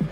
Hey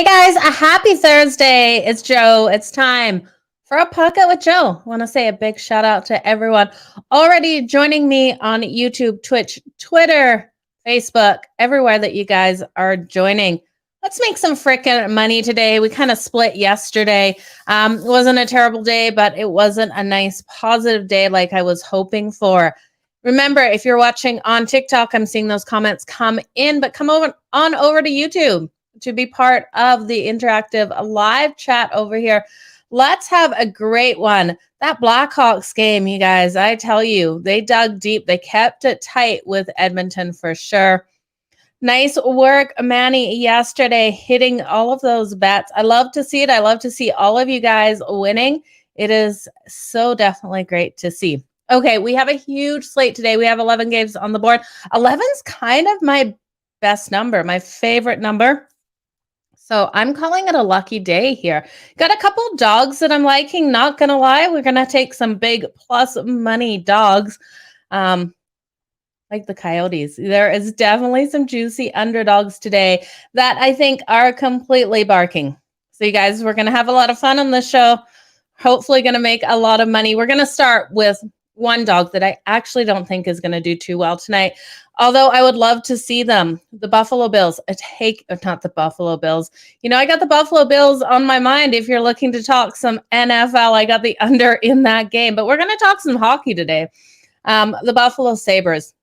guys, a happy Thursday. It's Joe. It's time for a pocket with Joe. I want to say a big shout out to everyone already joining me on YouTube, Twitch, Twitter, Facebook, everywhere that you guys are joining. Let's make some freaking money today. We kind of split yesterday. It wasn't a terrible day, but it wasn't a nice positive day like I was hoping for. Remember, if you're watching on TikTok, I'm seeing those comments come in, but come over to YouTube to be part of the interactive live chat over here. Let's have a great one. That Blackhawks game, you guys, I tell you, they dug deep. They kept it tight with Edmonton for sure. Nice work, Manny, yesterday, hitting all of those bets. I love to see it. I love to see all of you guys winning. It is so definitely great to see. Okay, we have a huge slate today. We have 11 games on the board. 11's kind of my best number, my favorite number. So I'm calling it a lucky day here. Got a couple dogs that I'm liking. Not going to lie. We're going to take some big plus money dogs. Like the Coyotes. There is definitely some juicy underdogs today that I think are completely barking. So you guys, we're going to have a lot of fun on this show. Hopefully going to make a lot of money. We're going to start with one dog that I actually don't think is going to do too well tonight. Although I would love to see them, the Buffalo Bills, not the Buffalo Bills. You know, I got the Buffalo Bills on my mind. If you're looking to talk some NFL, I got the under in that game. But we're going to talk some hockey today. The Buffalo Sabres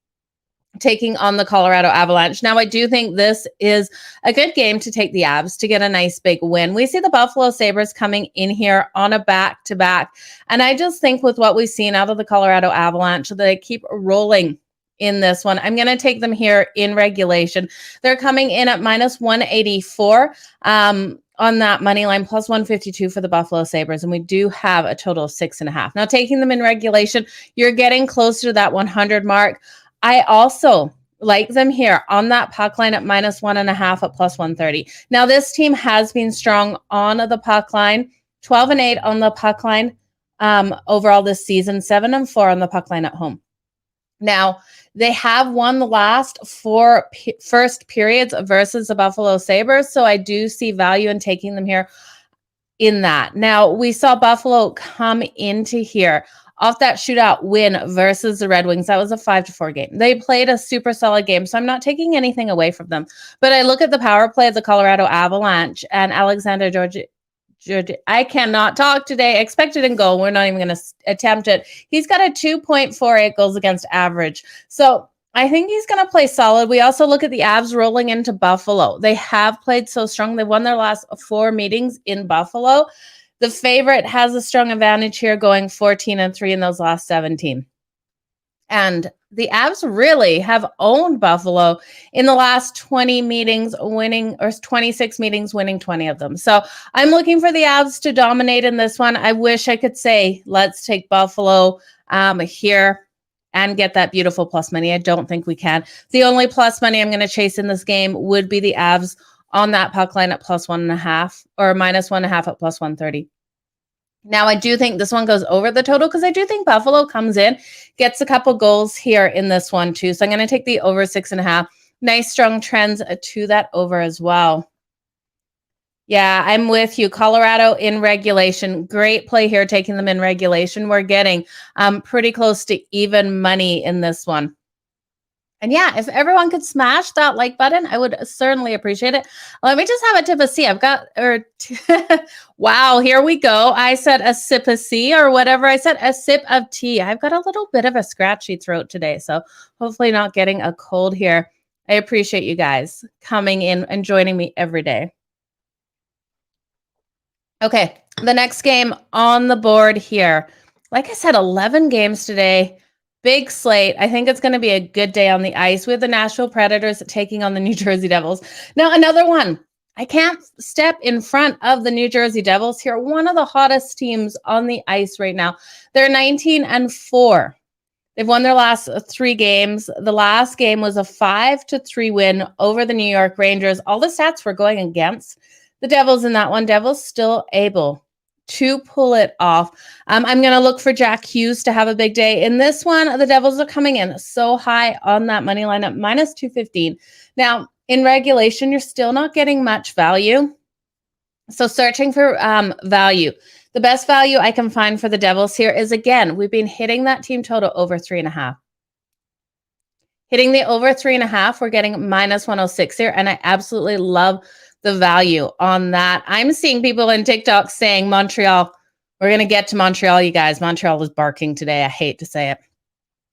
taking on the Colorado Avalanche. Now, I do think this is a good game to take the Avs to get a nice big win. We see the Buffalo Sabres coming in here on a back-to-back. And I just think with what we've seen out of the Colorado Avalanche, they keep rolling in this one. I'm going to take them here in regulation. They're coming in at minus 184 on that money line, plus 152 for the Buffalo Sabres. And we do have a total of 6.5. Now, taking them in regulation, you're getting closer to that 100 mark. I also like them here on that puck line at minus 1.5 at plus 130. Now, this team has been strong on the puck line, 12-8 on the puck line overall this season, 7-4 on the puck line at home. Now, they have won the last four first periods versus the Buffalo Sabres, so I do see value in taking them here in that. Now, we saw Buffalo come into here off that shootout win versus the Red Wings. That was a 5-4 game. They played a super solid game, so I'm not taking anything away from them. But I look at the power play of the Colorado Avalanche and Alexander Georgi. I cannot talk today. Expected in goal. We're not even going to attempt it. He's got a 2.48 goals against average. So I think he's going to play solid. We also look at the Avs rolling into Buffalo. They have played so strong. They won their last 4 meetings in Buffalo. The favorite has a strong advantage here, going 14-3 in those last 17. And the Avs really have owned Buffalo in the last 20 meetings, winning, or 26 meetings, winning 20 of them. So I'm looking for the Avs to dominate in this one. I wish I could say, let's take Buffalo here and get that beautiful plus money. I don't think we can. The only plus money I'm going to chase in this game would be the Avs on that puck line at plus 1.5 or minus 1.5 at plus 130. Now, I do think this one goes over the total because I do think Buffalo comes in, gets a couple goals here in this one too. So I'm going to take the over 6.5. Nice strong trends to that over as well. Yeah, I'm with you. Colorado in regulation. Great play here, taking them in regulation. We're getting pretty close to even money in this one. And yeah, if everyone could smash that like button, I would certainly appreciate it. Let me just have a tip of tea. Wow, here we go. I said a sip of tea or whatever. I said a sip of tea. I've got a little bit of a scratchy throat today, so hopefully not getting a cold here. I appreciate you guys coming in and joining me every day. Okay, the next game on the board here. Like I said, 11 games today. Big slate. I think it's going to be a good day on the ice with the Nashville Predators taking on the New Jersey Devils. Now, another one. I can't step in front of the New Jersey Devils here. One of the hottest teams on the ice right now. They're 19-4. They've won their last 3 games. The last game was a 5-3 win over the New York Rangers. All the stats were going against the Devils in that one. Devils still able to pull it off. I'm going to look for Jack Hughes to have a big day. In this one, the Devils are coming in so high on that money line at minus 215. Now, in regulation, you're still not getting much value. So searching for value. The best value I can find for the Devils here is, again, we've been hitting that team total over 3.5. Hitting the over 3.5, we're getting minus 106 here, and I absolutely love the value on that. I'm seeing people in TikTok saying Montreal. We're going to get to Montreal, you guys. Montreal is barking today. I hate to say it.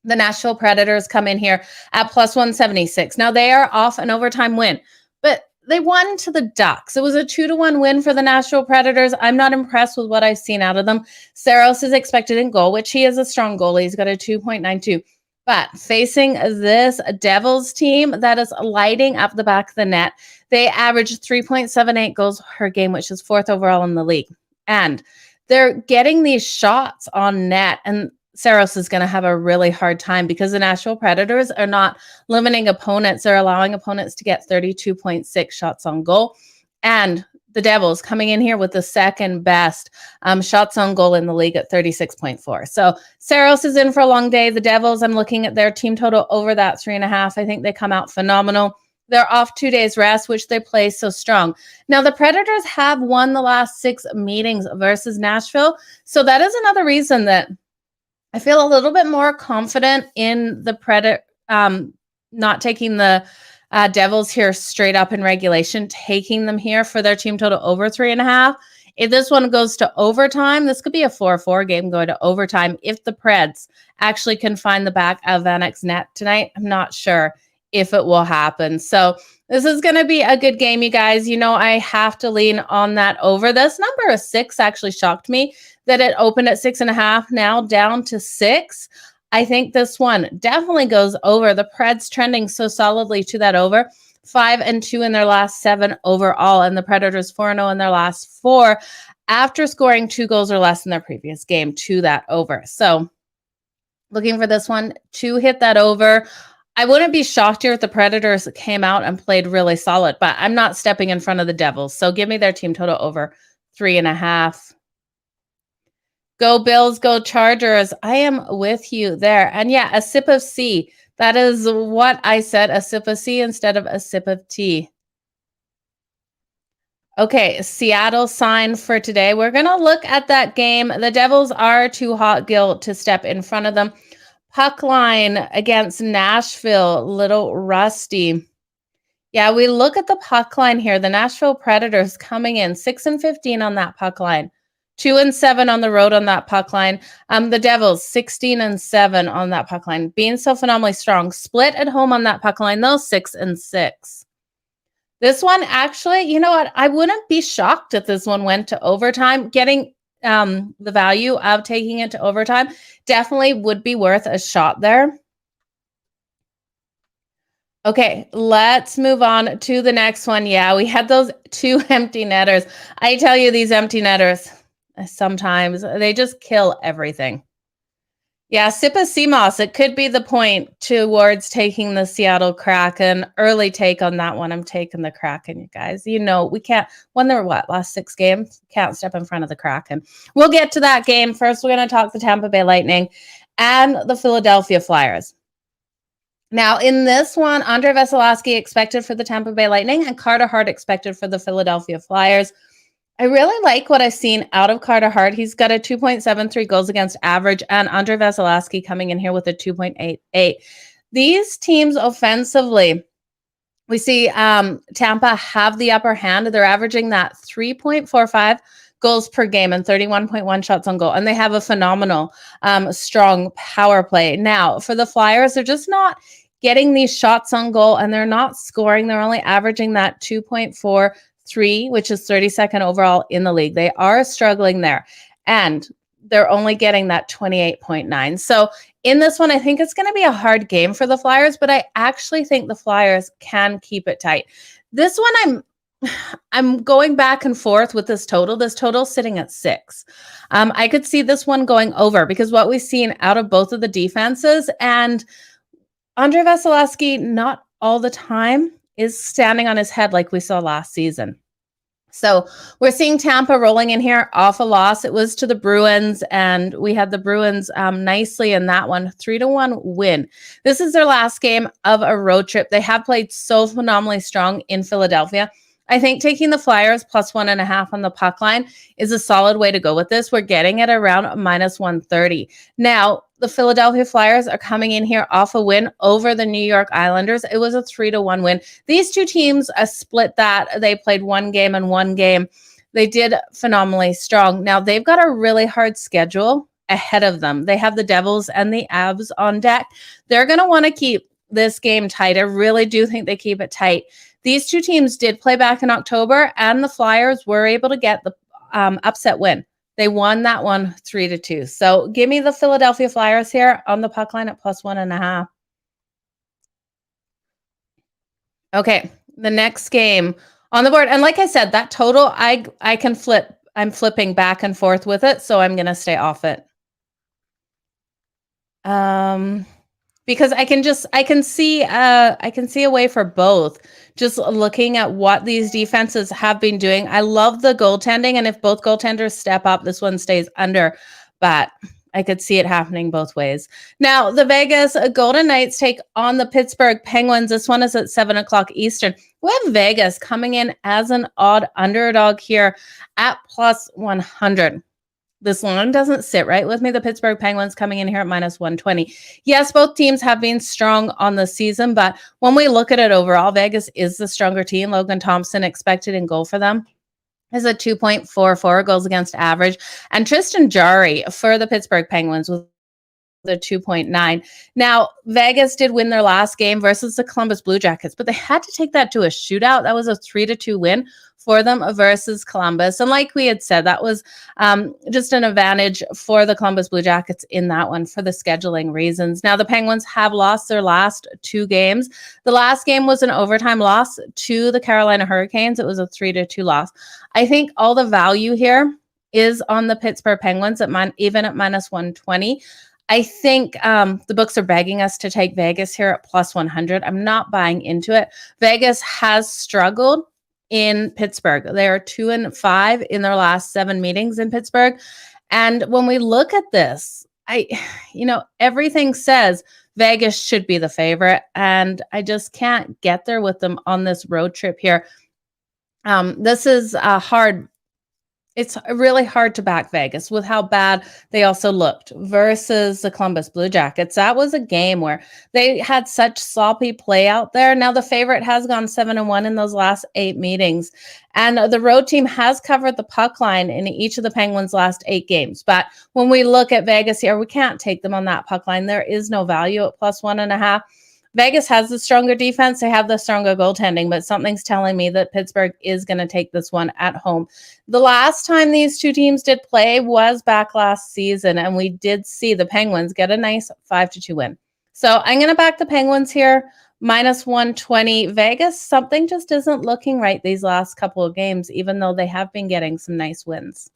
The Nashville Predators come in here at plus 176. Now, they are off an overtime win, but they won to the Ducks. It was a 2-1 win for the Nashville Predators. I'm not impressed with what I've seen out of them. Saros is expected in goal, which he is a strong goalie. He's got a 2.92. But facing this Devils team that is lighting up the back of the net, they average 3.78 goals per game, which is 4th overall in the league. And they're getting these shots on net, and Saros is going to have a really hard time because the Nashville Predators are not limiting opponents. They're allowing opponents to get 32.6 shots on goal. And the Devils coming in here with the second best shots on goal in the league at 36.4. So Saros is in for a long day. The Devils, I'm looking at their team total over that 3.5. I think they come out phenomenal. They're off 2 days rest, which they play so strong. Now, the Predators have won the last 6 meetings versus Nashville. So that is another reason that I feel a little bit more confident in the not taking the Devils here straight up in regulation, taking them here for their team total over 3.5. If this one goes to overtime, this could be a 4-4 game going to overtime. If the Preds actually can find the back of Van Eyck's net tonight, I'm not sure if it will happen. So this is going to be a good game, you guys. You know, I have to lean on that over. This number of 6 actually shocked me that it opened at 6.5, now down to 6. I think this one definitely goes over. The Preds trending so solidly to that over. 5-2 in their last 7 overall, and the Predators 4-0 in their last 4 after scoring 2 goals or less in their previous game to that over. So looking for this one to hit that over. I wouldn't be shocked here if the Predators came out and played really solid, but I'm not stepping in front of the Devils. So give me their team total over 3.5. Go Bills, go Chargers. I am with you there. And yeah, a sip of C. That is what I said, a sip of C instead of a sip of tea. Okay, Seattle sign for today. We're going to look at that game. The Devils are too hot, Gil, to step in front of them. Puck line against Nashville, little rusty. Yeah, we look at the puck line here. The Nashville Predators coming in 6-15 on that puck line. 2-7 on the road on that puck line. The Devils 16-7 on that puck line, being so phenomenally strong. Split at home on that puck line, though, 6-6. This one, actually, you know what? I wouldn't be shocked if this one went to overtime. Getting the value of taking it to overtime definitely would be worth a shot there. Okay, let's move on to the next one. Yeah, we had those 2 empty netters. I tell you, these empty netters, sometimes they just kill everything. Yeah, sip of sea moss. It could be the point towards taking the Seattle Kraken. Early take on that one. I'm taking the Kraken, you guys. You know, we can't, when they're last 6 games, can't step in front of the Kraken. We'll get to that game. First, we're going to talk the Tampa Bay Lightning and the Philadelphia Flyers. Now, in this one, Andrei Vasilevskiy expected for the Tampa Bay Lightning and Carter Hart expected for the Philadelphia Flyers. I really like what I've seen out of Carter Hart. He's got a 2.73 goals against average, and Andrei Vasilevskiy coming in here with a 2.88. These teams offensively, we see Tampa have the upper hand. They're averaging that 3.45 goals per game and 31.1 shots on goal, and they have a phenomenal, strong power play. Now, for the Flyers, they're just not getting these shots on goal, and they're not scoring. They're only averaging that 2.43, which is 32nd overall in the league. They are struggling there, and they're only getting that 28.9. So in this one, I think it's going to be a hard game for the Flyers, but I actually think the Flyers can keep it tight. This one, I'm going back and forth with this total. This total sitting at 6. I could see this one going over because what we've seen out of both of the defenses, and Andrei Vasilevskiy not all the time is standing on his head like we saw last season. So we're seeing Tampa rolling in here off a loss. It was to the Bruins, and we had the Bruins nicely in that one, 3-1 win. This is their last game of a road trip. They have played so phenomenally strong in Philadelphia. I think taking the Flyers plus 1.5 on the puck line is a solid way to go with this. We're getting it around minus 130. Now, the Philadelphia Flyers are coming in here off a win over the New York Islanders. It was a 3-1 win. These two teams split that. They played one game and one game. They did phenomenally strong. Now, they've got a really hard schedule ahead of them. They have the Devils and the Avs on deck. They're going to want to keep this game tight. I really do think they keep it tight. These two teams did play back in October, and the Flyers were able to get the upset win. They won that one 3-2. So give me the Philadelphia Flyers here on the puck line at plus 1.5. Okay, the next game on the board. And like I said, that total, I can flip. I'm flipping back and forth with it, so I'm going to stay off it. Because I can see a way for both. Just looking at what these defenses have been doing. I love the goaltending, and if both goaltenders step up, this one stays under, but I could see it happening both ways. Now, the Vegas Golden Knights take on the Pittsburgh Penguins. This one is at 7 o'clock Eastern. We have Vegas coming in as an odd underdog here at plus 100. This line doesn't sit right with me. The Pittsburgh Penguins coming in here at minus 120. Yes, both teams have been strong on the season, but when we look at it overall, Vegas is the stronger team. Logan Thompson expected in goal for them is a 2.44 goals against average. And Tristan Jarry for the Pittsburgh Penguins with the 2.9. Now, Vegas did win their last game versus the Columbus Blue Jackets, but they had to take that to a shootout. That was a 3-2 win for them versus Columbus. And like we had said, that was just an advantage for the Columbus Blue Jackets in that one for the scheduling reasons. Now, the Penguins have lost their last two games. The last game was an overtime loss to the Carolina Hurricanes. It was a 3-2 loss. I think all the value here is on the Pittsburgh Penguins even at minus 120. I think the books are begging us to take Vegas here at plus 100. I'm not buying into it. Vegas has struggled in Pittsburgh. They are 2-5 in their last 7 meetings in Pittsburgh. And when we look at this, everything says Vegas should be the favorite. And I just can't get there with them on this road trip here. This is hard. It's really hard to back Vegas with how bad they also looked versus the Columbus Blue Jackets. That was a game where they had such sloppy play out there. Now the favorite has gone 7-1 in those last 8 meetings. And the road team has covered the puck line in each of the Penguins' last 8 games. But when we look at Vegas here, we can't take them on that puck line. There is no value at plus 1.5. Vegas has the stronger defense. They have the stronger goaltending, but something's telling me that Pittsburgh is going to take this one at home. The last time these two teams did play was back last season, and we did see the Penguins get a nice 5-2 win. So I'm going to back the Penguins here, minus 120. Vegas, something just isn't looking right these last couple of games, even though they have been getting some nice wins.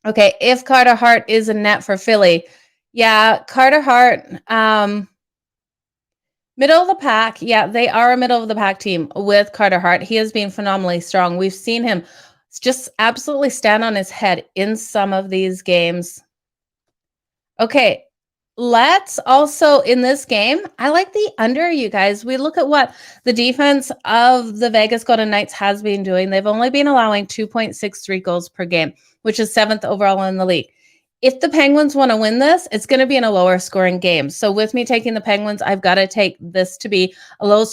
Okay, if Carter Hart is a net for Philly. Yeah, Carter Hart... middle of the pack. Yeah, they are a middle of the pack team with Carter Hart. He has been phenomenally strong. We've seen him just absolutely stand on his head in some of these games. Okay, let's also, in this game, I like the under, you guys. We look at what the defense of the Vegas Golden Knights has been doing. They've only been allowing 2.63 goals per game, which is 7th overall in the league. If the Penguins want to win this, it's going to be in a lower scoring game. So with me taking the Penguins, I've got to take this to be a low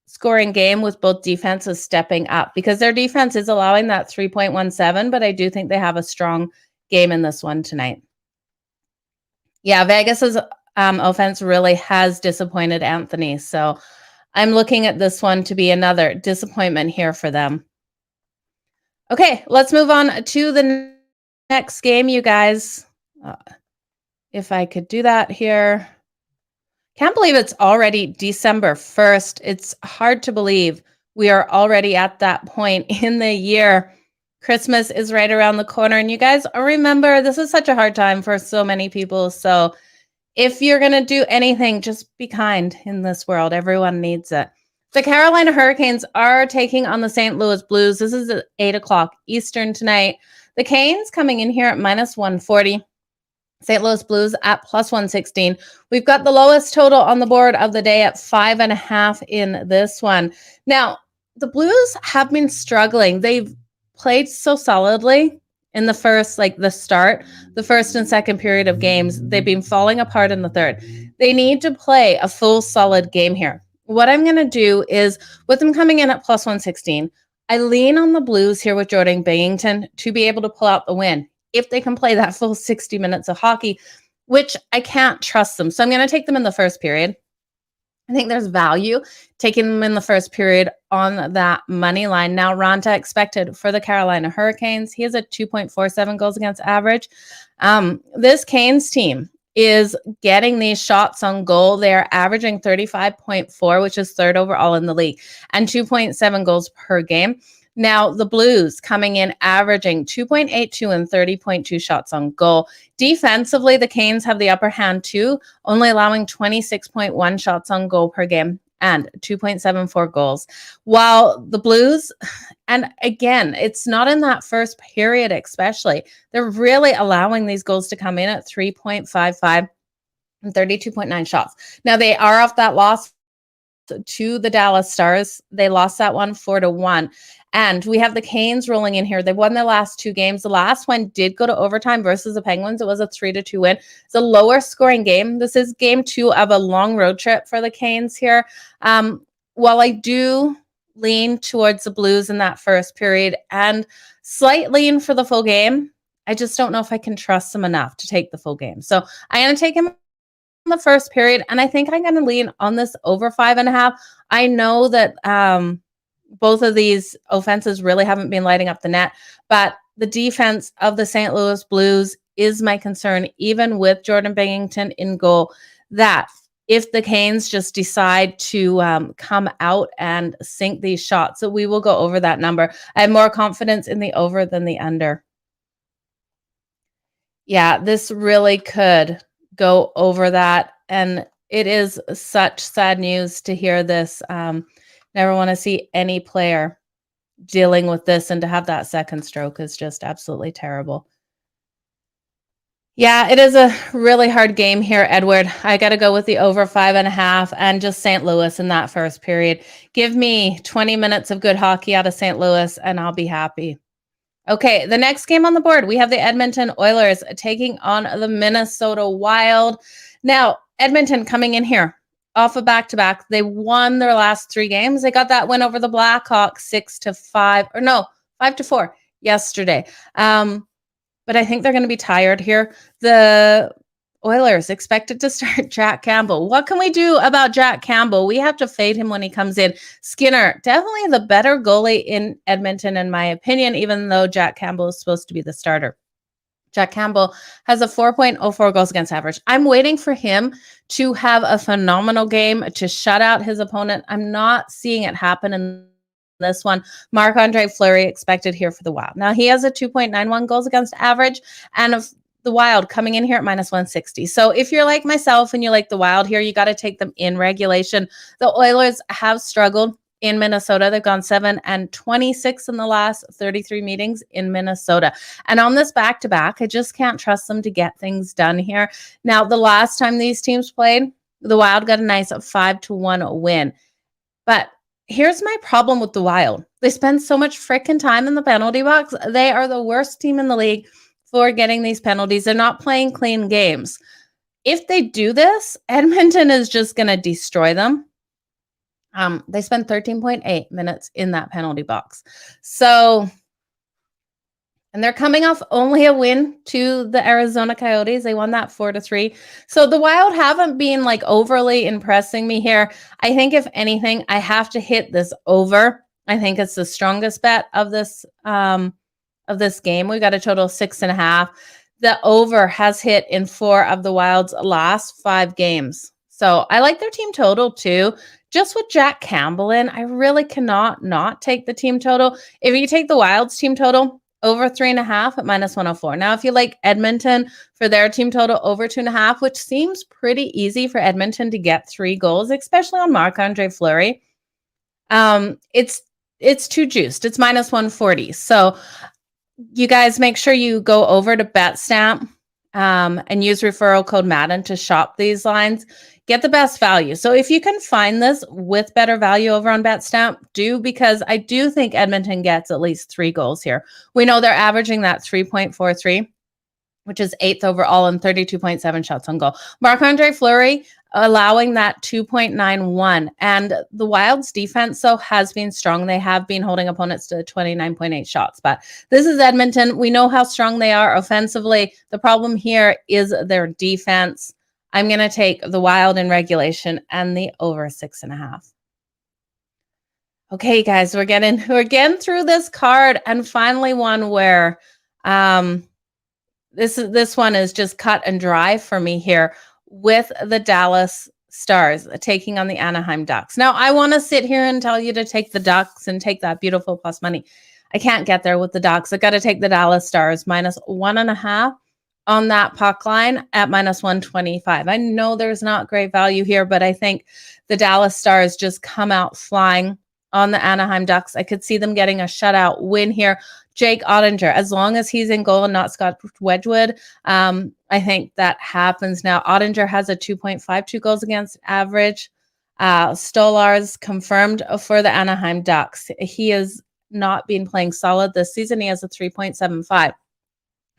scoring game with both defenses stepping up because their defense is allowing that 3.17, but I do think they have a strong game in this one tonight. Yeah, Vegas's offense really has disappointed Anthony. So I'm looking at this one to be another disappointment here for them. Okay, let's move on to the next game, you guys. If I could do that here. Can't believe it's already December 1st. It's hard to believe we are already at that point in the year. Christmas is right around the corner. And you guys remember, this is such a hard time for so many people. So if you're going to do anything, just be kind in this world. Everyone needs it. The Carolina Hurricanes are taking on the St. Louis Blues. This is at 8 o'clock Eastern tonight. The Canes coming in here at -140. St. Louis Blues at +116. We've got the lowest total on the board of the day at 5.5 in this one. Now, the Blues have been struggling. They've played so solidly in the first, the first and second period of games. They've been falling apart in the third. They need to play a full solid game here. What I'm going to do is, with them coming in at +116, I lean on the Blues here with Jordan Binnington to be able to pull out the win if they can play that full 60 minutes of hockey, which I can't trust them. So I'm going to take them in the first period. I think there's value taking them in the first period on that money line. Now, Ranta expected for the Carolina Hurricanes. He has a 2.47 goals against average. This Canes team is getting these shots on goal. They're averaging 35.4, which is third overall in the league, and 2.7 goals per game. Now, the Blues coming in averaging 2.82 and 30.2 shots on goal. Defensively, the Canes have the upper hand too, only allowing 26.1 shots on goal per game and 2.74 goals. While the Blues, and again, it's not in that first period especially, they're really allowing these goals to come in at 3.55 and 32.9 shots. Now, they are off that loss to the Dallas Stars. They lost that one 4-1. And we have the Canes rolling in here. They won their last two games. The last one did go to overtime versus the Penguins. It was a 3-2 win. It's a lower scoring game. This is game 2 of a long road trip for the Canes here. While I do lean towards the Blues in that first period and slight lean for the full game, I just don't know if I can trust them enough to take the full game. So I'm going to take him in the first period, and I think I'm going to lean on this over 5.5. I know that both of these offenses really haven't been lighting up the net, but the defense of the St. Louis Blues is my concern, even with Jordan Binnington in goal, that if the Canes just decide to come out and sink these shots, so we will go over that number. I have more confidence in the over than the under. Yeah, this really could go over that, and it is such sad news to hear this. Never want to see any player dealing with this, and to have that second stroke is just absolutely terrible. Yeah, it is a really hard game here, Edward. I got to go with the over 5.5 and just St. Louis in that first period. Give me 20 minutes of good hockey out of St. Louis and I'll be happy. Okay, the next game on the board, we have the Edmonton Oilers taking on the Minnesota Wild. Now, Edmonton coming in here off a back-to-back. They won their last 3 games. They got that win over the Blackhawks 5-4 yesterday. But I think they're going to be tired here. The Oilers expected to start Jack Campbell. What can we do about Jack Campbell? We have to fade him when he comes in. Skinner, definitely the better goalie in Edmonton, in my opinion, even though Jack Campbell is supposed to be the starter. Jack Campbell has a 4.04 goals against average. I'm waiting for him to have a phenomenal game to shut out his opponent. I'm not seeing it happen in this one. Marc-Andre Fleury expected here for the Wild. Now, he has a 2.91 goals against average, and the Wild coming in here at -160. So if you're like myself and you like the Wild here, you got to take them in regulation. The Oilers have struggled in Minnesota. They've gone 7-26 in the last 33 meetings in Minnesota. And on this back-to-back, I just can't trust them to get things done here. Now, the last time these teams played, the Wild got a nice 5-1 win. But here's my problem with the Wild. They spend so much frickin' time in the penalty box. They are the worst team in the league for getting these penalties. They're not playing clean games. If they do this, Edmonton is just going to destroy them. They spend 13.8 minutes in that penalty box. So, and they're coming off only a win to the Arizona Coyotes. They won that 4-3. So the Wild haven't been like overly impressing me here. I think if anything, I have to hit this over. I think it's the strongest bet of this game. We've got a total of 6.5. The over has hit in 4 of the Wild's last 5 games. So I like their team total too. Just with Jack Campbell in, I really cannot not take the team total. If you take the Wild's team total, over 3.5 at -104. Now, if you like Edmonton for their team total, over 2.5, which seems pretty easy for Edmonton to get 3 goals, especially on Marc-Andre Fleury. It's too juiced. It's minus 140. So you guys make sure you go over to Betstamp and use referral code Madden to shop these lines. Get the best value. So if you can find this with better value over on Betstamp, do, because I do think Edmonton gets at least 3 goals here. We know they're averaging that 3.43, which is 8th overall and 32.7 shots on goal. Marc-Andre Fleury allowing that 2.91. And the Wild's defense, though, has been strong. They have been holding opponents to 29.8 shots. But this is Edmonton. We know how strong they are offensively. The problem here is their defense. I'm going to take the Wild in regulation and the over 6.5. Okay, guys, we're getting through this card, and finally one where this one is just cut and dry for me here, with the Dallas Stars taking on the Anaheim Ducks. Now, I want to sit here and tell you to take the Ducks and take that beautiful plus money. I can't get there with the Ducks. I got to take the Dallas Stars minus 1.5 on that puck line at minus 125. I know there's not great value here, but I think the Dallas Stars just come out flying on the Anaheim Ducks. I could see them getting a shutout win here. Jake Ottinger, as long as he's in goal and not Scott Wedgwood, I think that happens now. Ottinger has a 2.52 goals against average. Stolarz confirmed for the Anaheim Ducks. He has not been playing solid this season. He has a 3.75.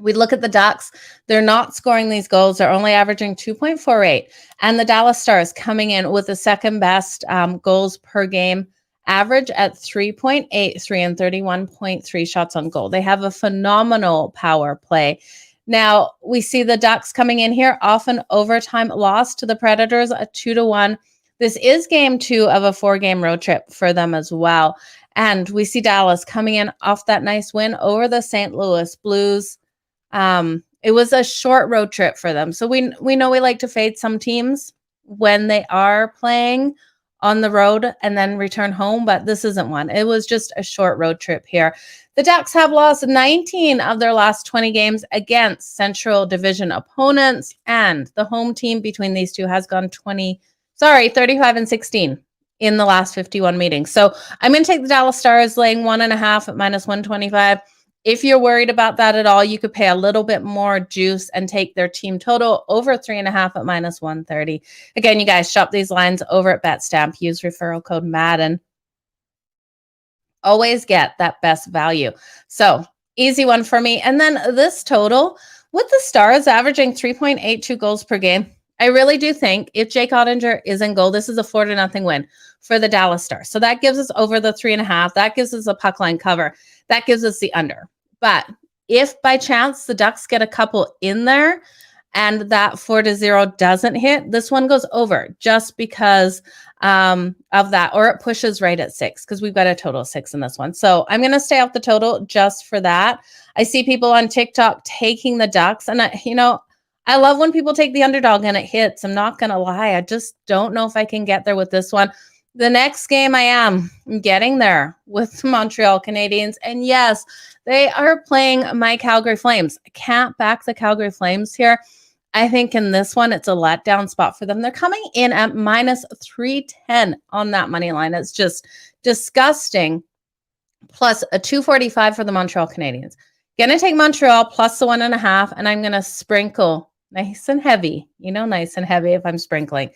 We look at the Ducks. They're not scoring these goals. They're only averaging 2.48. And the Dallas Stars coming in with the second best goals per game average at 3.83 and 31.3 shots on goal. They have a phenomenal power play. Now, we see the Ducks coming in here off an overtime loss to the Predators, a 2-1. This is game 2 of a 4-game road trip for them as well. And we see Dallas coming in off that nice win over the St. Louis Blues. It was a short road trip for them. So we know we like to fade some teams when they are playing on the road and then return home, but this isn't one. It was just a short road trip here. The Ducks have lost 19 of their last 20 games against Central Division opponents, and the home team between these two has gone 35 and 16 in the last 51 meetings. So I'm going to take the Dallas Stars laying 1.5 at minus 125. If you're worried about that at all, you could pay a little bit more juice and take their team total over 3.5 at minus 130. Again, you guys shop these lines over at Betstamp. Use referral code Madden. Always get that best value. So easy one for me. And then this total with the Stars averaging 3.82 goals per game. I really do think if Jake Ottinger is in goal, this is a 4-0 win for the Dallas Stars. So that gives us over the 3.5. That gives us a puck line cover. That gives us the under. But if by chance the Ducks get a couple in there and that 4-0 doesn't hit, this one goes over just because of that, or it pushes right at 6 because we've got a total of 6 in this one. So I'm going to stay off the total just for that. I see people on TikTok taking the Ducks, and I love when people take the underdog and it hits. I'm not going to lie. I just don't know if I can get there with this one. The next game I'm getting there with the Montreal Canadiens. And yes, they are playing my Calgary Flames. I can't back the Calgary Flames here. I think in this one, it's a letdown spot for them. They're coming in at minus 310 on that money line. It's just disgusting. Plus a 245 for the Montreal Canadiens. Going to take Montreal plus the 1.5, and I'm going to sprinkle nice and heavy, nice and heavy if I'm sprinkling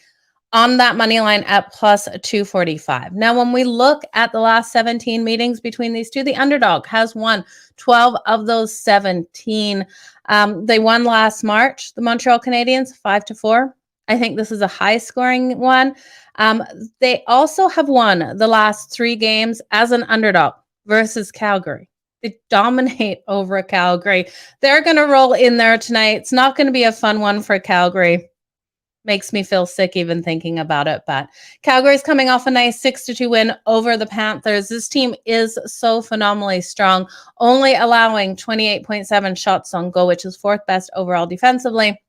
on that money line at plus 245. Now, when we look at the last 17 meetings between these two, the underdog has won 12 of those 17. They won last March, the Montreal Canadiens, 5-4. I think this is a high-scoring one. They also have won the last 3 games as an underdog versus Calgary. They dominate over Calgary. They're going to roll in there tonight. It's not going to be a fun one for Calgary. Makes me feel sick even thinking about it. But Calgary's coming off a nice 6-2 win over the Panthers. This team is so phenomenally strong, only allowing 28.7 shots on goal, which is 4th best overall defensively.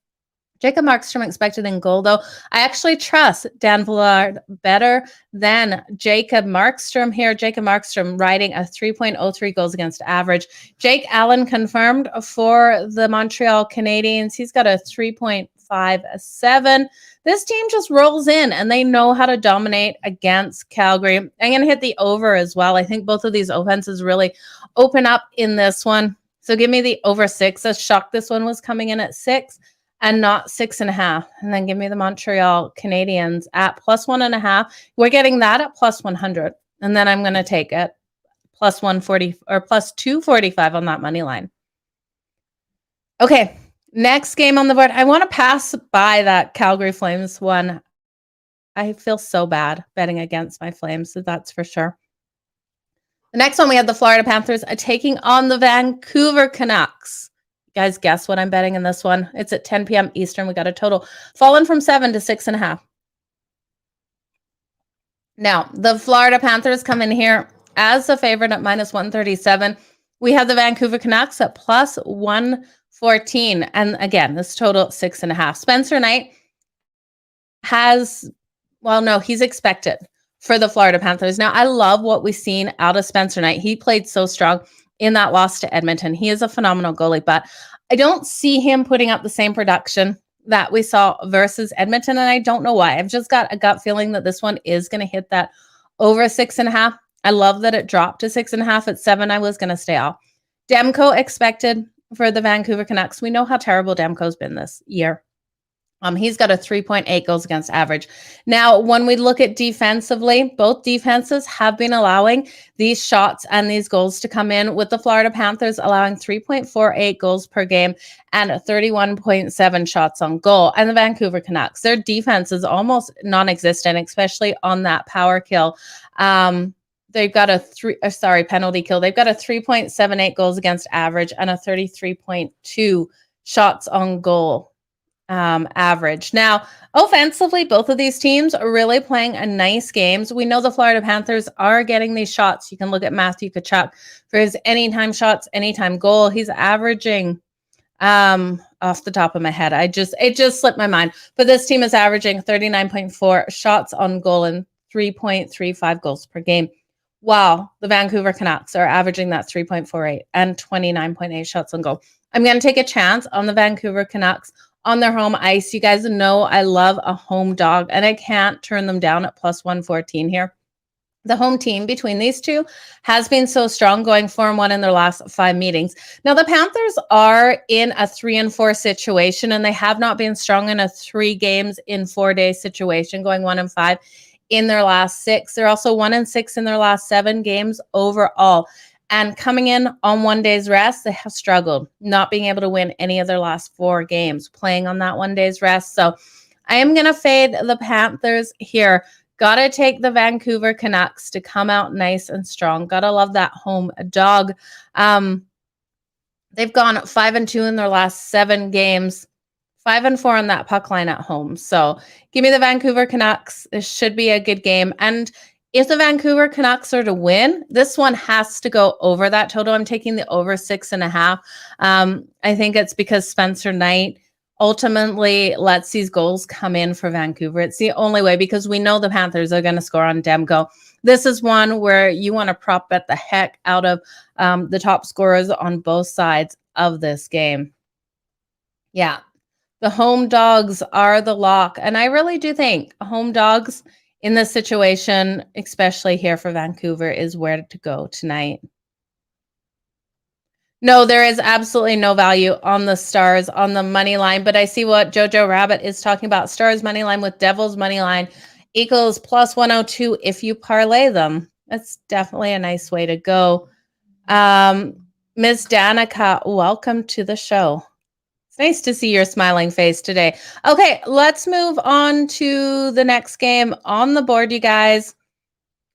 Jacob Markstrom expected in goal, though. I actually trust Dan Villard better than Jacob Markstrom here. Jacob Markstrom riding a 3.03 goals against average. Jake Allen confirmed for the Montreal Canadiens. He's got a 3.5 5-7. This team just rolls in and they know how to dominate against Calgary. I'm going to hit the over as well. I think both of these offenses really open up in this one. So give me the over 6. I was shocked this one was coming in at 6 and not 6.5. And then give me the Montreal Canadiens at +1.5. We're getting that at +100. And then I'm going to take it +140 or +245 on that money line. Okay, next game on the board. I want to pass by that Calgary Flames one. I feel so bad betting against my Flames, so that's for sure. The next one, we have the Florida Panthers taking on the Vancouver Canucks. You guys guess what I'm betting in this one? It's at 10 p.m. Eastern. We got a total fallen from 7 to 6.5. Now, the Florida Panthers come in here as a favorite at -137. We have the Vancouver Canucks at +114. And again, this total 6.5. Spencer Knight he's expected for the Florida Panthers. Now, I love what we've seen out of Spencer Knight. He played so strong in that loss to Edmonton. He is a phenomenal goalie, but I don't see him putting up the same production that we saw versus Edmonton, and I don't know why. I've just got a gut feeling that this one is going to hit that over 6.5. I love that it dropped to 6.5. At 7, I was going to stay off. Demko expected for the Vancouver Canucks. We know how terrible Demko's been this year. He's got a 3.8 goals against average. Now, when we look at defensively, both defenses have been allowing these shots and these goals to come in, with the Florida Panthers allowing 3.48 goals per game and 31.7 shots on goal. And the Vancouver Canucks, their defense is almost non-existent, especially on that power kill. They've got penalty kill. They've got a 3.78 goals against average and a 33.2 shots on goal average. Now, offensively, both of these teams are really playing a nice games. We know the Florida Panthers are getting these shots. You can look at Matthew Tkachuk for his anytime shots, anytime goal. He's averaging off the top of my head. It just slipped my mind. But this team is averaging 39.4 shots on goal and 3.35 goals per game. While the Vancouver Canucks are averaging that 3.48 and 29.8 shots on goal. I'm going to take a chance on the Vancouver Canucks on their home ice. You guys know I love a home dog, and I can't turn them down at +114 here. The home team between these two has been so strong, going 4-1 in their last 5 meetings. Now, the Panthers are in a 3-4 situation, and they have not been strong in a 3 games in 4 day situation, going 1-5 in their last 6. They're also 1-6 in their last 7 games overall. And coming in on 1 day's rest, they have struggled, not being able to win any of their last 4 games, playing on that 1 day's rest. So I am going to fade the Panthers here. Got to take the Vancouver Canucks to come out nice and strong. Got to love that home dog. They've gone 5-2 in their last 7 games, 5-4 on that puck line at home. So give me the Vancouver Canucks. This should be a good game. And if the Vancouver Canucks are to win, this one has to go over that total. I'm taking the over 6.5. I think it's because Spencer Knight ultimately lets these goals come in for Vancouver. It's the only way, because we know the Panthers are going to score on Demko. This is one where you want to prop bet the heck out of the top scorers on both sides of this game. Yeah, the home dogs are the lock. And I really do think home dogs in this situation, especially here for Vancouver, is where to go tonight. No, there is absolutely no value on the Stars on the money line, but I see what Jojo Rabbit is talking about. Stars money line with Devils money line equals +102 if you parlay them. That's definitely a nice way to go. Ms. Danica, welcome to the show. It's nice to see your smiling face today. Okay, let's move on to the next game on the board, you guys.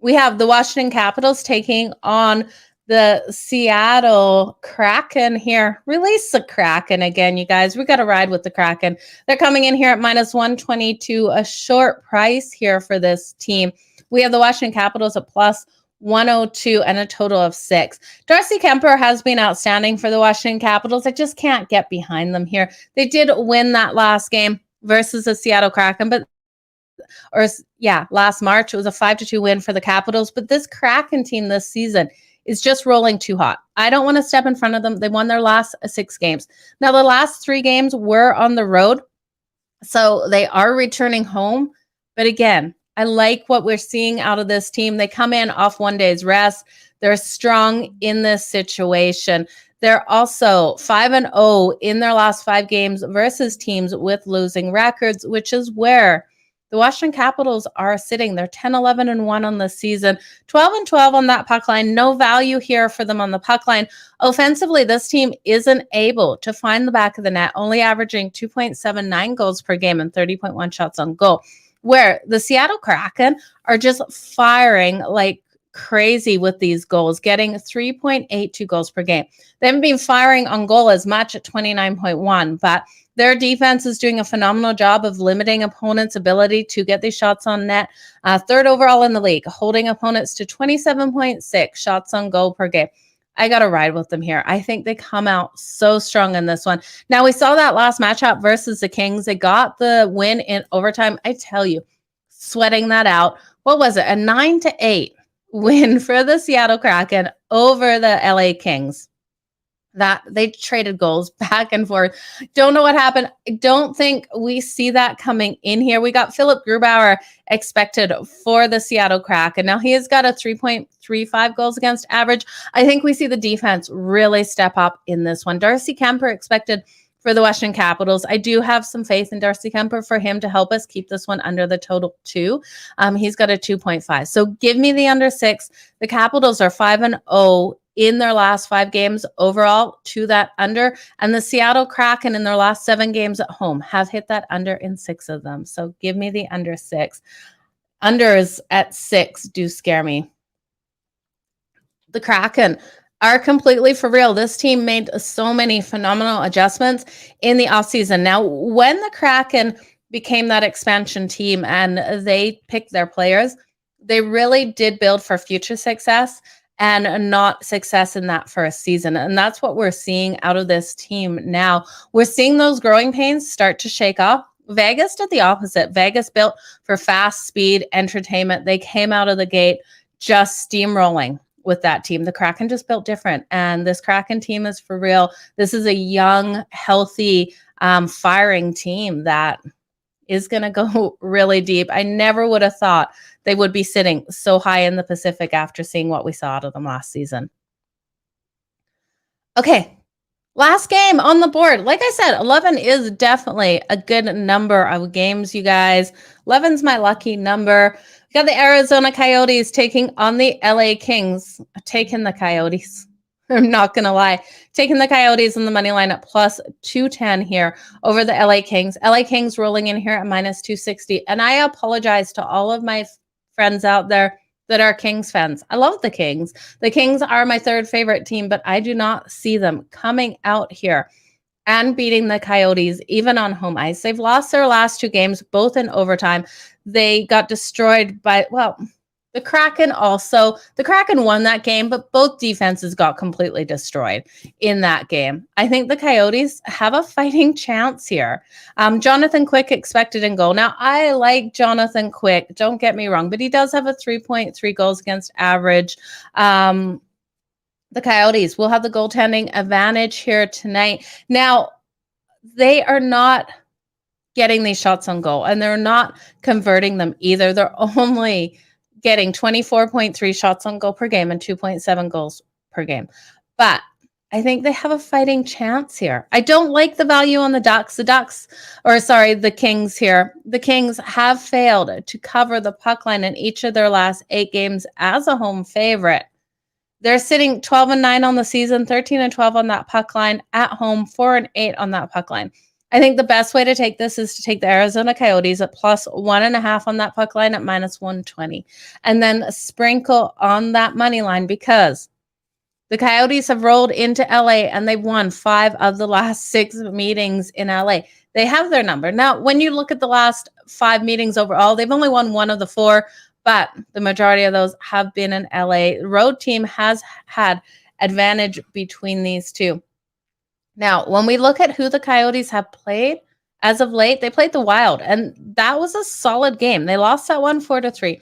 We have the Washington Capitals taking on the Seattle Kraken here. Release the Kraken again, you guys. We got to ride with the Kraken. They're coming in here at -122, a short price here for this team. We have the Washington Capitals at +102 and a total of 6. Darcy Kemper has been outstanding for the Washington Capitals. I just can't get behind them here. They did win that last game versus the Seattle Kraken, last March. It was a 5-2 win for the Capitals. But this Kraken team this season is just rolling too hot. I don't want to step in front of them. They won their last 6 games. Now, the last 3 games were on the road. So they are returning home. But again, I like what we're seeing out of this team. They come in off 1 day's rest. They're strong in this situation. They're also 5-0 in their last 5 games versus teams with losing records, which is where the Washington Capitals are sitting. They're 10-11-1 on the season, 12-12 on that puck line. No value here for them on the puck line. Offensively, this team isn't able to find the back of the net, only averaging 2.79 goals per game and 30.1 shots on goal, where the Seattle Kraken are just firing like crazy with these goals, getting 3.82 goals per game. They haven't been firing on goal as much at 29.1, but their defense is doing a phenomenal job of limiting opponents' ability to get these shots on net. Third overall in the league, holding opponents to 27.6 shots on goal per game. I got to ride with them here. I think they come out so strong in this one. Now, we saw that last matchup versus the Kings. They got the win in overtime. I tell you, sweating that out. What was it? A 9-8 win for the Seattle Kraken over the LA Kings. That they traded goals back and forth. Don't know what happened. I don't think we see that coming in here. We got Philip Grubauer expected for the Seattle Kraken. Now he has got a 3.35 goals against average. I think we see the defense really step up in this one. Darcy Kemper expected for the Washington Capitals. I do have some faith in Darcy Kemper for him to help us keep this one under the total 2. He's got a 2.5. So give me the under 6. The Capitals are 5-0 in their last 5 games overall to that under. And the Seattle Kraken in their last 7 games at home have hit that under in 6 of them. So give me the under 6. Unders at 6 do scare me. The Kraken are completely for real. This team made so many phenomenal adjustments in the offseason. Now, when the Kraken became that expansion team and they picked their players, they really did build for future success and not success in that first season. And that's what we're seeing out of this team now. We're seeing those growing pains start to shake off. Vegas did the opposite. Vegas built for fast speed entertainment. They came out of the gate just steamrolling with that team. The Kraken just built different. And this Kraken team is for real. This is a young, healthy, firing team that is going to go really deep. I never would have thought they would be sitting so high in the Pacific after seeing what we saw out of them last season. Okay, last game on the board. Like I said, 11 is definitely a good number of games, you guys. 11's my lucky number. We got the Arizona Coyotes taking on the LA Kings. Taking the Coyotes. I'm not going to lie. Taking the Coyotes in the money line at plus 210 here over the LA Kings. LA Kings rolling in here at minus 260. And I apologize to all of my friends out there that are Kings fans. I love the Kings. The Kings are my 3rd favorite team, but I do not see them coming out here and beating the Coyotes, even on home ice. They've lost their last 2 games, both in overtime. They got destroyed by, the Kraken also. The Kraken won that game, but both defenses got completely destroyed in that game. I think the Coyotes have a fighting chance here. Jonathan Quick expected in goal. Now, I like Jonathan Quick. Don't get me wrong, but he does have a 3.3 goals against average. The Coyotes will have the goaltending advantage here tonight. Now, they are not getting these shots on goal, and they're not converting them either. They're only getting 24.3 shots on goal per game and 2.7 goals per game. But I think they have a fighting chance here. I don't like the value on the Ducks. The Kings here. The Kings have failed to cover the puck line in each of their last 8 games as a home favorite. They're sitting 12-9 on the season, 13-12 on that puck line at home, 4-8 on that puck line. I think the best way to take this is to take the Arizona Coyotes at plus 1.5 on that puck line at minus 120. And then sprinkle on that money line because the Coyotes have rolled into LA and they've won 5 of the last 6 meetings in LA. They have their number. Now, when you look at the last 5 meetings overall, they've only won 1 of the 4, but the majority of those have been in LA. The road team has had advantage between these two. Now, when we look at who the Coyotes have played as of late, they played the Wild, and that was a solid game. They lost that one 4-3.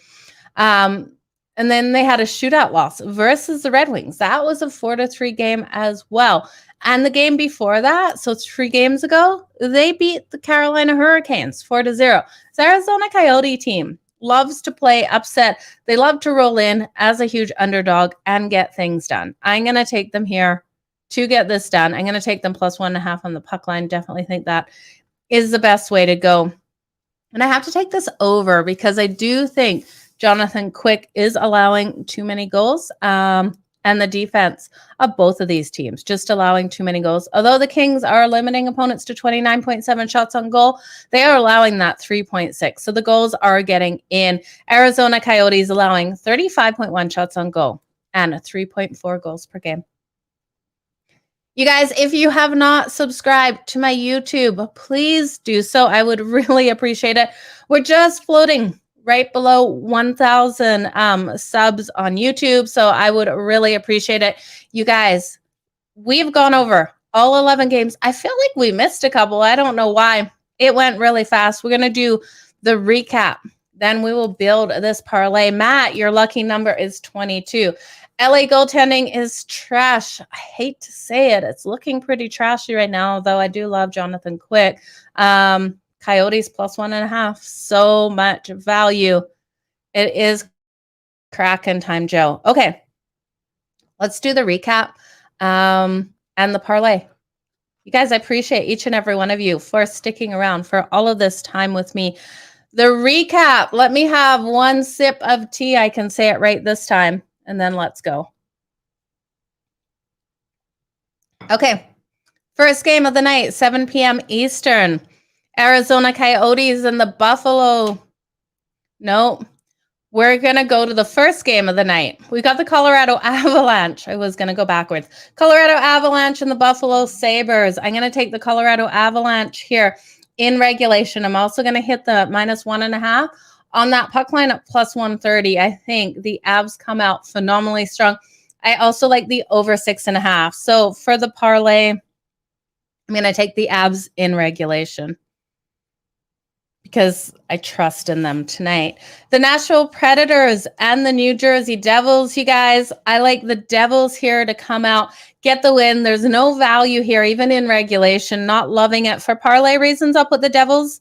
And then they had a shootout loss versus the Red Wings. That was a 4-3 game as well. And the game before that, so 3 games ago, they beat the Carolina Hurricanes 4-0. The Arizona Coyote team loves to play upset. They love to roll in as a huge underdog and get things done. I'm going to take them here to get this done. I'm going to take them plus 1.5 on the puck line. Definitely think that is the best way to go. And I have to take this over because I do think Jonathan Quick is allowing too many goals. And the defense of both of these teams just allowing too many goals. Although the Kings are limiting opponents to 29.7 shots on goal, they are allowing that 3.6. So the goals are getting in. Arizona Coyotes allowing 35.1 shots on goal and 3.4 goals per game. You guys, if you have not subscribed to my YouTube, please do so. I would really appreciate it. We're just floating right below 1,000 subs on YouTube, so I would really appreciate it. You guys, we've gone over all 11 games. I feel like we missed a couple. I don't know why. It went really fast. We're going to do the recap. Then we will build this parlay. Matt, your lucky number is 22. LA goaltending is trash. I hate to say it. It's looking pretty trashy right now, though I do love Jonathan Quick. Coyotes plus 1.5. So much value. It is Kraken time, Joe. Okay. Let's do the recap and the parlay. You guys, I appreciate each and every one of you for sticking around for all of this time with me. The recap. Let me have one sip of tea. I can say it right this time. And then let's go. Okay. First game of the night, 7 p.m. Eastern. Arizona Coyotes and the Buffalo. Nope. We're going to go to the first game of the night. We got the Colorado Avalanche. I was going to go backwards. Colorado Avalanche and the Buffalo Sabres. I'm going to take the Colorado Avalanche here in regulation. I'm also going to hit the minus 1.5 on that puck line at plus 130. I think the Avs come out phenomenally strong. I also like the over 6.5. So for the parlay, I'm going to take the Avs in regulation because I trust in them tonight. The Nashville Predators and the New Jersey Devils, you guys. I like the Devils here to come out, get the win. There's no value here, even in regulation. Not loving it for parlay reasons. I'll put the Devils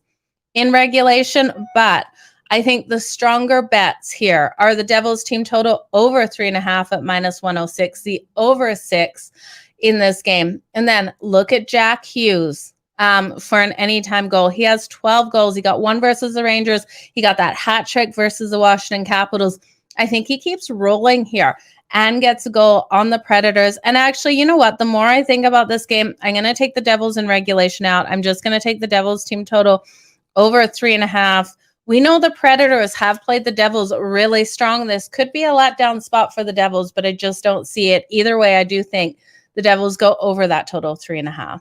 in regulation, but I think the stronger bets here are the Devils team total over 3.5 at minus 106, the over 6 in this game. And then look at Jack Hughes. For an anytime goal. He has 12 goals. He got 1 versus the Rangers. He got that hat trick versus the Washington Capitals. I think he keeps rolling here and gets a goal on the Predators. And actually, you know what? The more I think about this game, I'm going to take the Devils in regulation out. I'm just going to take the Devils team total over 3.5. We know the Predators have played the Devils really strong. This could be a letdown spot for the Devils, but I just don't see it. Either way, I do think the Devils go over that total 3.5.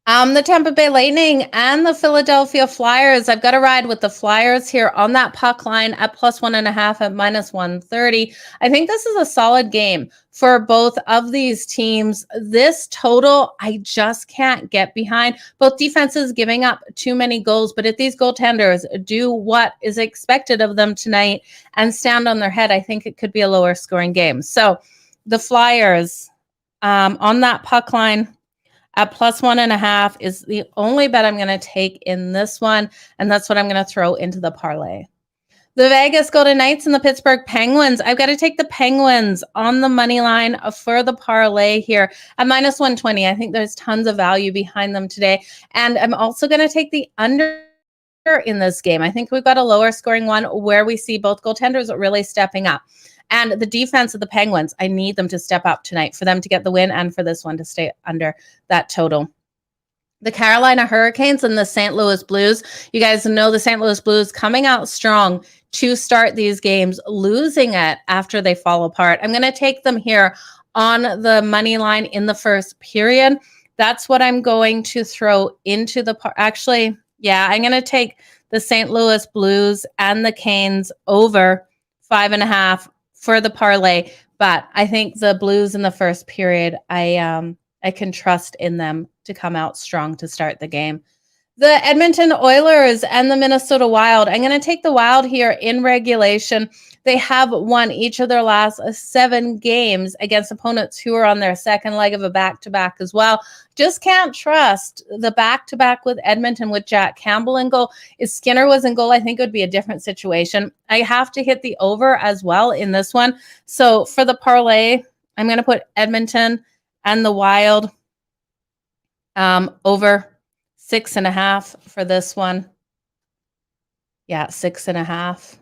The Tampa Bay Lightning and the Philadelphia Flyers. I've got to ride with the Flyers here on that puck line at plus 1.5 at minus 130. I think this is a solid game for both of these teams. This total, I just can't get behind. Both defenses giving up too many goals, but if these goaltenders do what is expected of them tonight and stand on their head, I think it could be a lower scoring game. So the Flyers on that puck line at plus 1.5 is the only bet I'm going to take in this one, and that's what I'm going to throw into the parlay. The Vegas Golden Knights and the Pittsburgh Penguins. I've got to take the Penguins on the money line for the parlay here at minus 120. I think there's tons of value behind them today, and I'm also going to take the under in this game. I think we've got a lower scoring one where we see both goaltenders really stepping up. And the defense of the Penguins, I need them to step up tonight for them to get the win and for this one to stay under that total. The Carolina Hurricanes and the St. Louis Blues. You guys know the St. Louis Blues coming out strong to start these games, losing it after they fall apart. I'm going to take them here on the money line in the first period. That's what I'm going to throw into the actually, yeah, I'm going to take the St. Louis Blues and the Canes over 5.5 for the parlay, but I think the Blues in the first period, I can trust in them to come out strong to start the game. The Edmonton Oilers and the Minnesota Wild. I'm going to take the Wild here in regulation. They have won each of their last 7 games against opponents who are on their second leg of a back-to-back as well. Just can't trust the back-to-back with Edmonton with Jack Campbell in goal. If Skinner was in goal, I think it would be a different situation. I have to hit the over as well in this one. So for the parlay, I'm going to put Edmonton and the Wild over 6.5 for this one. Yeah, 6.5.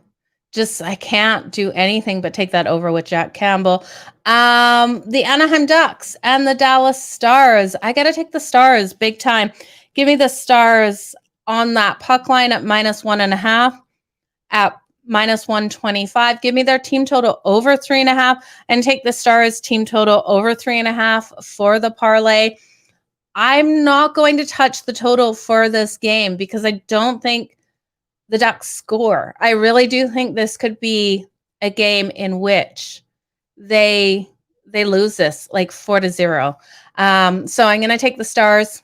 Just, I can't do anything but take that over with Jack Campbell. The Anaheim Ducks and the Dallas Stars. I got to take the Stars big time. Give me the Stars on that puck line at -1.5, at -125. Give me their team total over 3.5 and take the Stars team total over 3.5 for the parlay. I'm not going to touch the total for this game because I don't think the Ducks score. I really do think this could be a game in which they lose this like 4-0. So I'm going to take the Stars.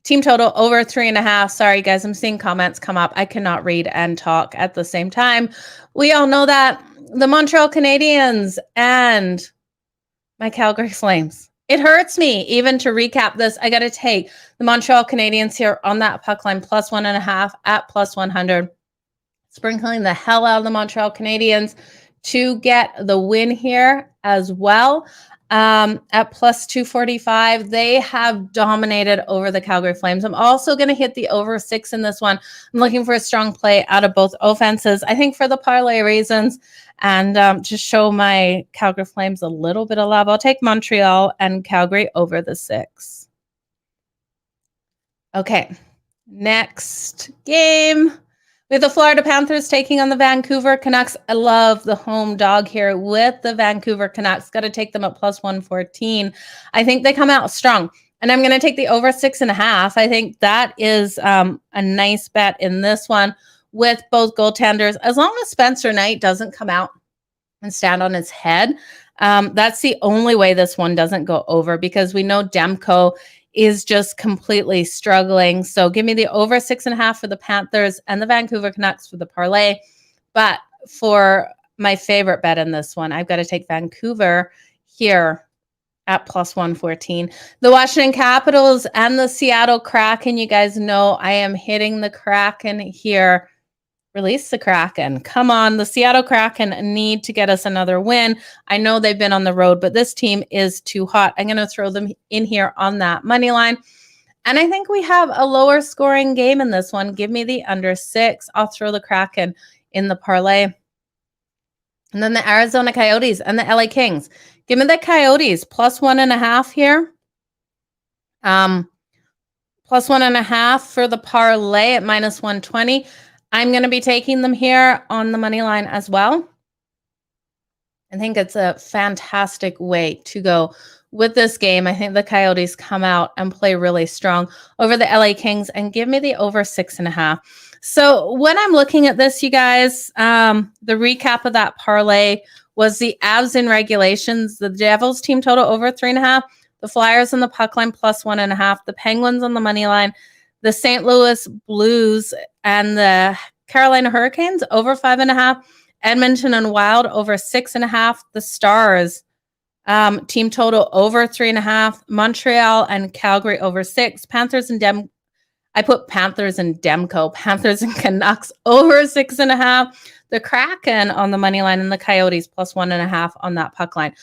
Team total over 3.5. Sorry, guys, I'm seeing comments come up. I cannot read and talk at the same time. We all know that. The Montreal Canadiens and my Calgary Flames. It hurts me even to recap this. I got to take the Montreal Canadiens here on that puck line +1.5 at +100. Sprinkling the hell out of the Montreal Canadiens to get the win here as well. At +245, they have dominated over the Calgary Flames. I'm also going to hit the over 6 in this one. I'm looking for a strong play out of both offenses. I think for the parlay reasons and just show my Calgary Flames a little bit of love, I'll take Montreal and Calgary over the 6. Okay, next game. We have the Florida Panthers taking on the Vancouver Canucks. I love the home dog here with the Vancouver Canucks. Got to take them at +114. I think they come out strong. And I'm going to take the over 6.5. I think that is a nice bet in this one with both goaltenders. As long as Spencer Knight doesn't come out and stand on his head, that's the only way this one doesn't go over because we know Demko is just completely struggling. So give me the over 6.5 for the Panthers and the Vancouver Canucks for the parlay. But for my favorite bet in this one, I've got to take Vancouver here at +114. The Washington Capitals and the Seattle Kraken. You guys know I am hitting the Kraken here. Release the Kraken. Come on. The Seattle Kraken need to get us another win. I know they've been on the road, but this team is too hot. I'm going to throw them in here on that money line. And I think we have a lower scoring game in this one. Give me the under 6. I'll throw the Kraken in the parlay. And then the Arizona Coyotes and the LA Kings. Give me the Coyotes +1.5 here. +1.5 for the parlay at -120. I'm going to be taking them here on the money line as well. I think it's a fantastic way to go with this game. I think the Coyotes come out and play really strong over the LA Kings and give me the over 6.5. So when I'm looking at this, you guys, the recap of that parlay was the Avs in regulations, the Devils team total over 3.5, the Flyers on the puck line +1.5, the Penguins on the money line, the St. Louis Blues and the Carolina Hurricanes over 5.5, Edmonton and Wild over 6.5, the Stars team total over 3.5, Montreal and Calgary over 6, Panthers and Panthers and Canucks over 6.5, the Kraken on the money line and the Coyotes +1.5 on that puck line.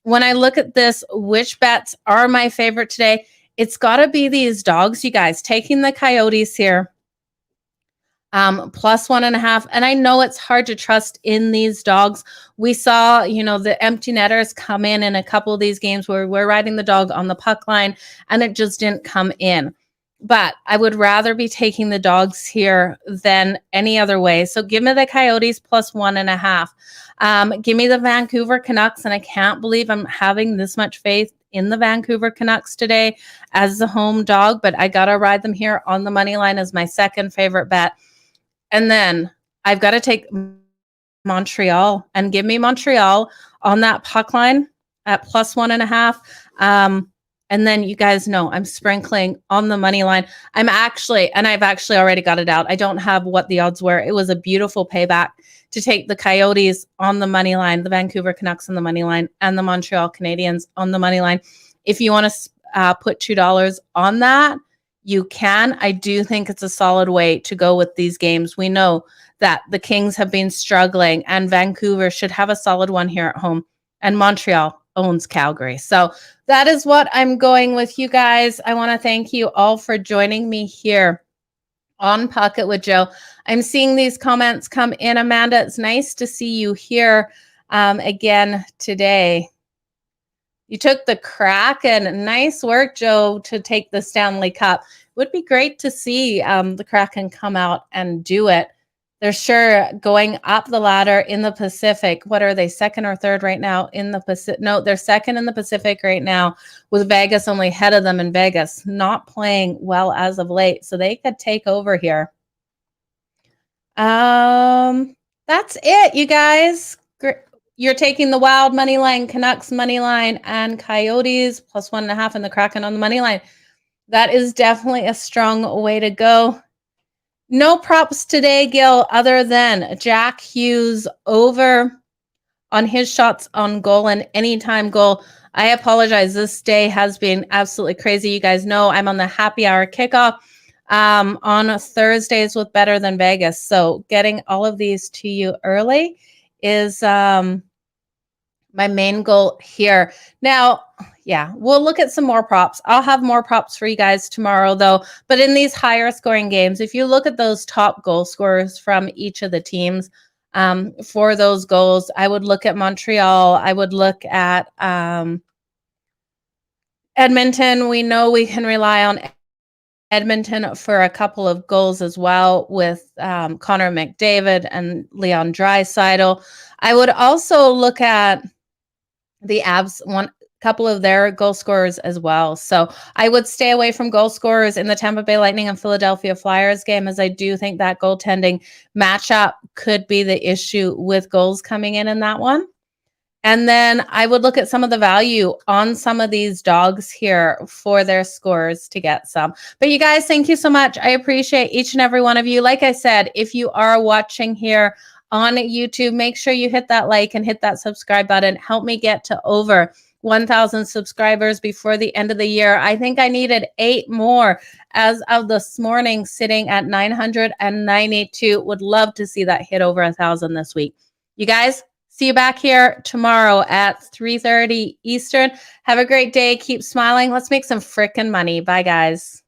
When I look at this, which bets are my favorite today? It's got to be these dogs, you guys. Taking the Coyotes here, +1.5. And I know it's hard to trust in these dogs. We saw, the empty netters come in a couple of these games where we're riding the dog on the puck line, and it just didn't come in. But I would rather be taking the dogs here than any other way. So give me the Coyotes +1.5. Give me the Vancouver Canucks, and I can't believe I'm having this much faith in the Vancouver Canucks today as the home dog, but I got to ride them here on the money line as my second favorite bet. And then I've got to take Montreal and give me Montreal on that puck line at +1.5. And then you guys know I'm sprinkling on the money line. I've actually already got it out. I don't have what the odds were. It was a beautiful payback to take the Coyotes on the money line, the Vancouver Canucks on the money line, and the Montreal Canadiens on the money line. If you want to put $2 on that, you can. I do think it's a solid way to go with these games. We know that the Kings have been struggling, and Vancouver should have a solid one here at home, and Montreal owns Calgary. So that is what I'm going with, you guys. I want to thank you all for joining me here on Pocket with Joe. I'm seeing these comments come in. Amanda, it's nice to see you here again today. You took the Kraken. Nice work, Joe, to take the Stanley Cup. It would be great to see the Kraken come out and do it. They're sure going up the ladder in the Pacific. What are they, second or third right now in the Pacific? No, they're second in the Pacific right now, with Vegas only ahead of them in Vegas. Not playing well as of late, so they could take over here. That's it, you guys. You're taking the Wild money line, Canucks money line, and Coyotes plus 1.5 and the Kraken on the money line. That is definitely a strong way to go. No props today, Gil, other than Jack Hughes over on his shots on goal and anytime goal. I apologize. This day has been absolutely crazy. You guys know I'm on the happy hour kickoff on Thursdays with Better Than Vegas. So getting all of these to you early is my main goal here. Now, yeah, we'll look at some more props. I'll have more props for you guys tomorrow, though. But in these higher scoring games, if you look at those top goal scorers from each of the teams for those goals, I would look at Montreal. I would look at Edmonton. We know we can rely on Edmonton for a couple of goals as well with Connor McDavid and Leon Draisaitl. I would also look at the Avs, one couple of their goal scorers as well. So I would stay away from goal scorers in the Tampa Bay Lightning and Philadelphia Flyers game, as I do think that goaltending matchup could be the issue with goals coming in that one. And then I would look at some of the value on some of these dogs here for their scores to get some. But you guys, thank you so much. I appreciate each and every one of you. Like I said, if you are watching here on YouTube, make sure you hit that like and hit that subscribe button. Help me get to over 1,000 subscribers before the end of the year. I think I needed 8 more as of this morning, sitting at 992. Would love to see that hit over 1,000 this week. You guys, see you back here tomorrow at 3:30 Eastern. Have a great day. Keep smiling. Let's make some frickin' money. Bye, guys.